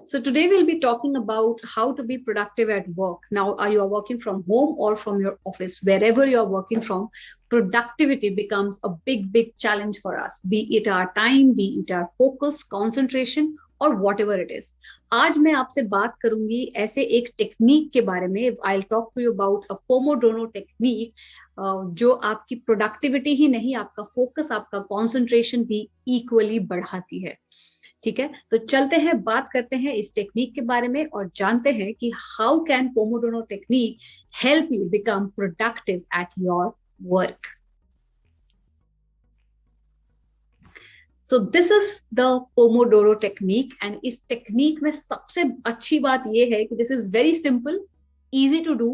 So today we'll be talking about how to be productive at work. Now, are you working from home or from your office? Wherever you are working from, productivity becomes a big challenge for us. Be it our time, be it our focus, concentration, और what ever it is. आज मैं आपसे बात करूंगी ऐसे एक technique के बारे में. I talk to you about a pomodoro technique जो आपकी प्रोडक्टिविटी ही नहीं, आपका फोकस, आपका कॉन्सेंट्रेशन भी इक्वली बढ़ाती है. ठीक है, तो चलते हैं, बात करते हैं इस टेक्निक के बारे में और जानते हैं कि how can pomodoro technique help you become productive at your work. So this is the Pomodoro technique and इस टेक्निक में सबसे अच्छी बात यह है कि this is very simple, easy to do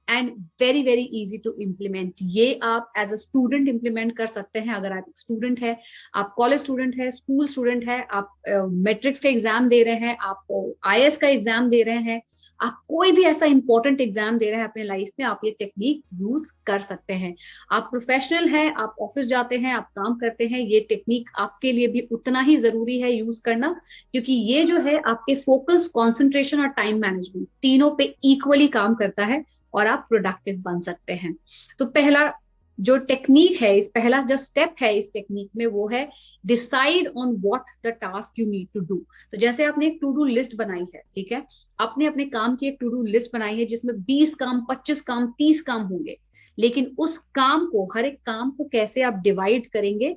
and very easy to implement. ये आप एज अ स्टूडेंट इम्प्लीमेंट कर सकते हैं. अगर आप स्टूडेंट है, आप कॉलेज स्टूडेंट है, स्कूल स्टूडेंट है, आप मैट्रिक्स का एग्जाम दे रहे हैं, आप आईएएस का एग्जाम दे रहे हैं, आप कोई भी ऐसा इंपॉर्टेंट एग्जाम दे रहे हैं अपने लाइफ में, आप ये टेक्निक यूज कर सकते हैं. आप प्रोफेशनल है, आप ऑफिस जाते हैं, आप काम करते हैं, ये टेक्निक आपके लिए भी उतना ही जरूरी है यूज करना, क्योंकि ये जो है आपके फोकस, कॉन्सेंट्रेशन और टाइम मैनेजमेंट तीनों पे इक्वली काम करता है और आप प्रोडक्टिव बन सकते हैं. तो पहला जो टेक्निक है, इस पहला जो स्टेप है इस टेक्निक में, वो है decide on what the task you need to do. तो जैसे आपने एक टू डू लिस्ट बनाई है, ठीक है, आपने अपने काम की एक टू डू लिस्ट बनाई है जिसमें 20 काम, 25 काम, 30 काम होंगे, लेकिन उस काम को, हर एक काम को कैसे आप डिवाइड करेंगे,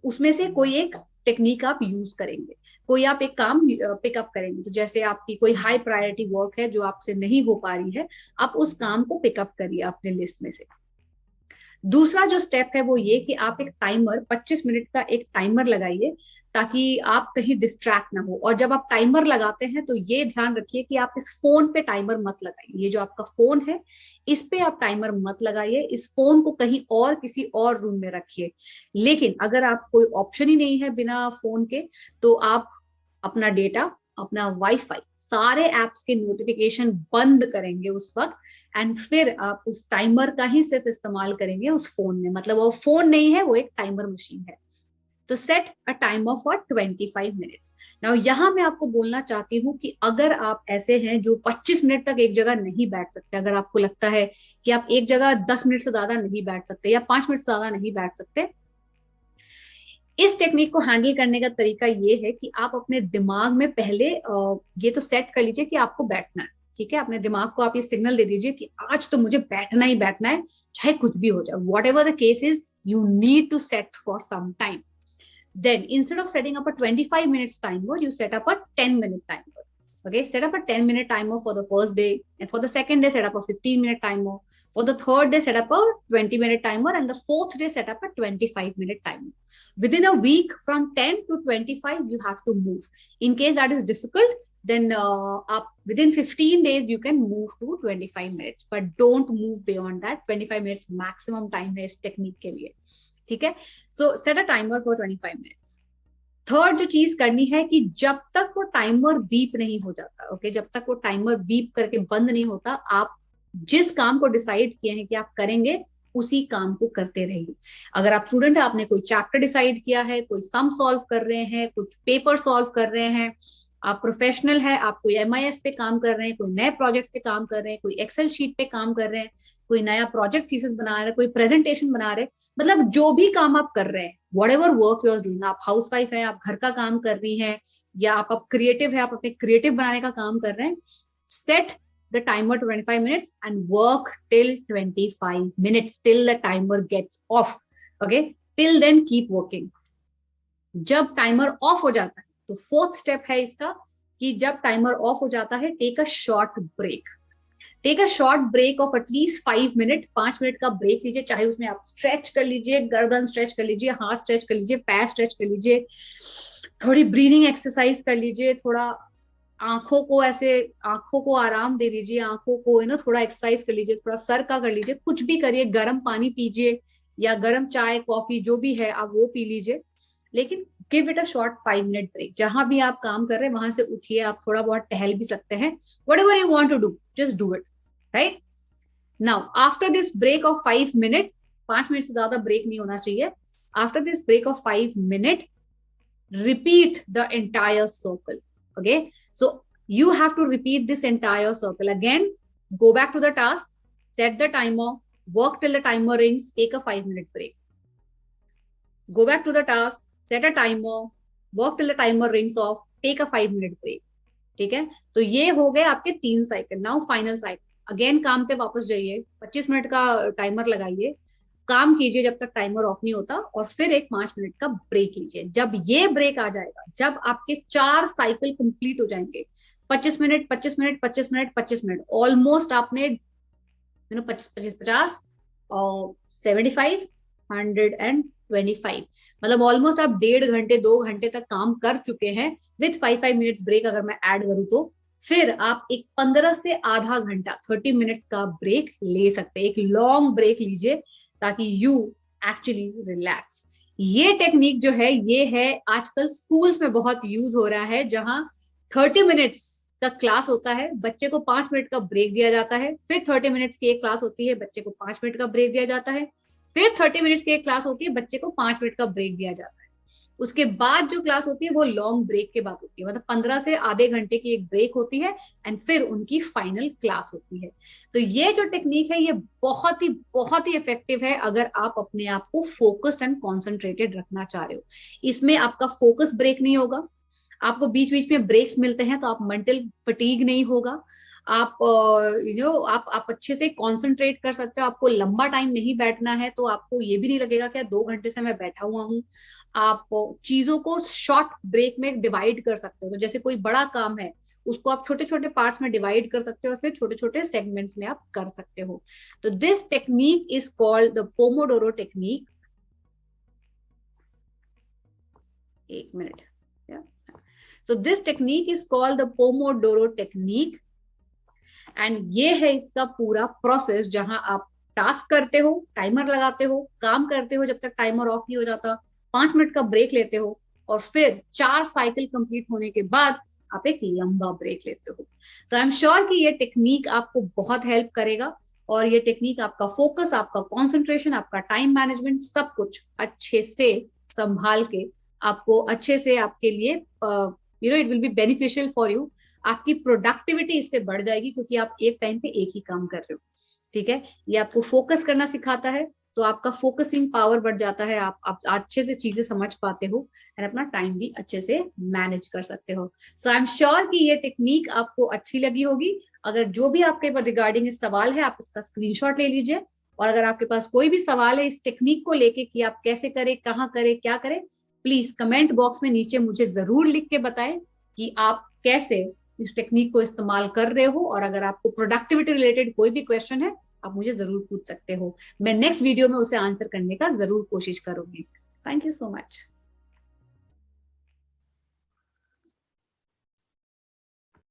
उसमें से कोई एक टेक्निक आप यूज करेंगे, कोई आप एक काम पिकअप करेंगे. तो जैसे आपकी कोई हाई प्रायोरिटी वर्क है जो आपसे नहीं हो पा रही है, आप उस काम को पिकअप करिए अपने लिस्ट में से. दूसरा जो स्टेप है वो ये कि आप एक टाइमर, 25 मिनट का एक टाइमर लगाइए ताकि आप कहीं डिस्ट्रैक्ट ना हो. और जब आप टाइमर लगाते हैं तो ये ध्यान रखिए कि आप इस फोन पे टाइमर मत लगाइए. ये जो आपका फोन है, इस पे आप टाइमर मत लगाइए. इस फोन को कहीं और, किसी और रूम में रखिए. लेकिन अगर आप कोई ऑप्शन ही नहीं है बिना फोन के, तो आप अपना डेटा, अपना वाईफाई, सारे एप्स के नोटिफिकेशन बंद करेंगे उस वक्त, एंड फिर आप उस टाइमर का ही सिर्फ इस्तेमाल करेंगे उस फोन में. मतलब वो फोन नहीं है, वो एक टाइमर मशीन है. तो set a timer for 25 minutes. Now यहाँ मैं आपको बोलना चाहती हूँ कि अगर आप ऐसे हैं जो 25 मिनट तक एक जगह नहीं बैठ सकते, अगर आपको लगता है कि आप एक जगह 10 मिनट से ज्यादा नहीं बैठ सकते या 5 मिनट से ज्यादा नहीं बैठ सकते, इस टेक्निक को हैंडल करने का तरीका ये है कि आप अपने दिमाग में पहले ये तो सेट कर लीजिए कि आपको बैठना है. ठीक है, अपने दिमाग को आप ये सिग्नल दे दीजिए कि आज तो मुझे बैठना ही बैठना है, चाहे कुछ भी हो जाए. Whatever the case is, you need to set for some time. Then instead of setting up a 25 minutes timer, you set up a 10-minute timer. Okay, set up a 10-minute timer for the first day, and for the second day set up a 15-minute timer, for the third day set up a 20-minute timer, and the fourth day set up a 25-minute timer. Within a week, from 10 to 25, you have to move. In case that is difficult, then within 15 days you can move to 25 minutes, but don't move beyond that. 25 minutes maximum time है इस technique के लिए. ठीक है, सो set a timer for 25 minutes. Third जो चीज करनी है कि जब तक वो टाइमर बीप नहीं हो जाता, ओके, जब तक वो टाइमर बीप करके बंद नहीं होता, आप जिस काम को डिसाइड किए हैं कि आप करेंगे, उसी काम को करते रहिए. अगर आप स्टूडेंट है, आपने कोई चैप्टर डिसाइड किया है, कोई सम सॉल्व कर रहे हैं, कुछ पेपर सॉल्व कर रहे हैं, आप प्रोफेशनल है, आप कोई एमआईएस पे काम कर रहे हैं, कोई नए प्रोजेक्ट पे काम कर रहे हैं, कोई एक्सेल शीट पे काम कर रहे हैं, कोई नया प्रोजेक्ट थीसिस बना रहे हैं, कोई प्रेजेंटेशन बना रहे हैं, मतलब जो भी काम आप कर रहे हैं, whatever work you are doing, आप हाउसवाइफ है, आप घर का काम कर रही हैं, या आप क्रिएटिव है, आप अपने क्रिएटिव बनाने का काम कर रहे हैं, set the timer to 25 minutes and work till 25 minutes till the timer gets off. Okay, till then keep working. जब टाइमर ऑफ हो जाता है, तो फोर्थ स्टेप है इसका कि जब टाइमर ऑफ हो जाता है, take a short break. Take a short break of at least 5 minute. 5 minute का ब्रेक लीजिए, चाहे उसमें आप स्ट्रेच कर लीजिए, गर्दन स्ट्रेच कर लीजिए, हाथ स्ट्रेच कर लीजिए, पैर स्ट्रेच कर लीजिए, थोड़ी ब्रीदिंग एक्सरसाइज कर लीजिए, थोड़ा आंखों को ऐसे, आंखों को आराम दे दीजिए, आंखों को थोड़ा एक्सरसाइज कर लीजिए, थोड़ा सर का कर लीजिए, कुछ भी करिए, गर्म पानी पीजिए या गर्म चाय, कॉफी, जो भी है आप वो पी लीजिए, लेकिन give it a short 5 minute break. जहां भी आप काम कर रहे हैं वहां से उठिए, आप थोड़ा बहुत टहल भी सकते हैं. whatever you want to do, just do it, right? Now after this break of 5 minute, 5 minute से ज्यादा ब्रेक नहीं होना चाहिए. After this break of 5 minute, repeat the entire circle. Okay, so you have to repeat this entire circle again. Go back to the task, set the timer, work till the timer rings, take a 5-minute break. Go back to the task, set a timer, work till the timer rings off, take a 5-minute break. ठीक है, तो ये हो गए आपके 3 cycle. Now final cycle, again काम पे वापस जाइए, 25 मिनट का टाइमर लगाइए, काम कीजिए जब तक टाइमर ऑफ नहीं होता, और फिर एक 5 मिनट का ब्रेक लीजिए. जब ये ब्रेक आ जाएगा, जब आपके 4 साइकिल कंप्लीट हो जाएंगे, 25 minute 25 minute 25 minute 25 minute, almost आपने 25 50 और 75 125, मतलब ऑलमोस्ट आप 1.5 घंटे 2 घंटे तक काम कर चुके हैं विथ 5 5 मिनट्स ब्रेक अगर मैं ऐड करूँ तो. फिर आप एक 15 से आधा घंटा 30 मिनट्स का ब्रेक ले सकते हैं. एक लॉन्ग ब्रेक लीजिए ताकि यू एक्चुअली रिलैक्स. ये टेक्निक जो है, ये है आजकल स्कूल्स में बहुत यूज हो रहा है, जहां 30 मिनट्स का क्लास होता है, बच्चे को 5 मिनट का ब्रेक दिया जाता है, फिर 30 मिनट्स की एक क्लास होती है, बच्चे को 5 मिनट का ब्रेक दिया जाता है, फिर 30 मिनट्स की एक क्लास होती है, बच्चे को 5 मिनट का ब्रेक दिया जाता है. उसके बाद जो क्लास होती है वो लॉन्ग ब्रेक के बाद होती है, मतलब 15 से आधे घंटे की एक ब्रेक होती है, एंड फिर उनकी फाइनल क्लास होती है. तो ये जो टेक्निक है, ये बहुत ही इफेक्टिव है अगर आप अपने आप को फोकस्ड एंड कॉन्सेंट्रेटेड रखना चाह रहे हो. इसमें आपका फोकस ब्रेक नहीं होगा, आपको बीच बीच में ब्रेक्स मिलते हैं, तो आप मेंटल फटीग नहीं होगा, आप आप अच्छे से कंसंट्रेट कर सकते हो. आपको लंबा टाइम नहीं बैठना है, तो आपको ये भी नहीं लगेगा कि 2 घंटे से मैं बैठा हुआ हूँ. आप चीजों को शॉर्ट ब्रेक में डिवाइड कर सकते हो. तो जैसे कोई बड़ा काम है, उसको आप छोटे छोटे पार्ट्स में डिवाइड कर सकते हो, और फिर छोटे छोटे सेगमेंट्स में आप कर सकते हो. तो this technique is called the Pomodoro technique. एक मिनट. So this technique is called the Pomodoro technique, and ये है इसका पूरा प्रोसेस, जहां आप टास्क करते हो, टाइमर लगाते हो, काम करते हो जब तक टाइमर ऑफ नहीं हो जाता, 5 मिनट का ब्रेक लेते हो, और फिर 4 साइकिल कंप्लीट होने के बाद आप एक लंबा ब्रेक लेते हो. तो आई एम श्योर कि ये टेक्निक आपको बहुत हेल्प करेगा, और ये टेक्निक आपका फोकस, आपका कॉन्सेंट्रेशन, आपका टाइम मैनेजमेंट, सब कुछ अच्छे से संभाल के आपको अच्छे से आपके लिए it will be beneficial for you. आपकी प्रोडक्टिविटी इससे बढ़ जाएगी, क्योंकि आप एक टाइम पे एक ही काम कर रहे हो. ठीक है, ये आपको फोकस करना सिखाता है, तो आपका फोकसिंग पावर बढ़ जाता है, आप अच्छे से चीजें समझ पाते हो, एंड अपना टाइम भी अच्छे से मैनेज कर सकते हो. सो आई एम श्योर कि ये टेक्निक आपको अच्छी लगी होगी. अगर जो भी आपके रिगार्डिंग इस सवाल है, आप इसका स्क्रीनशॉट ले लीजिए, और अगर आपके पास कोई भी सवाल है इस टेक्निक को लेके कि आप कैसे करें, कहाँ करें, क्या करें, प्लीज कमेंट बॉक्स में नीचे मुझे जरूर लिख के बताएं कि आप कैसे इस टेक्निक को इस्तेमाल कर रहे हो. और अगर आपको प्रोडक्टिविटी रिलेटेड कोई भी क्वेश्चन है, आप मुझे जरूर पूछ सकते हो. मैं नेक्स्ट वीडियो में उसे आंसर करने का जरूर कोशिश करूंगी. Thank you so much.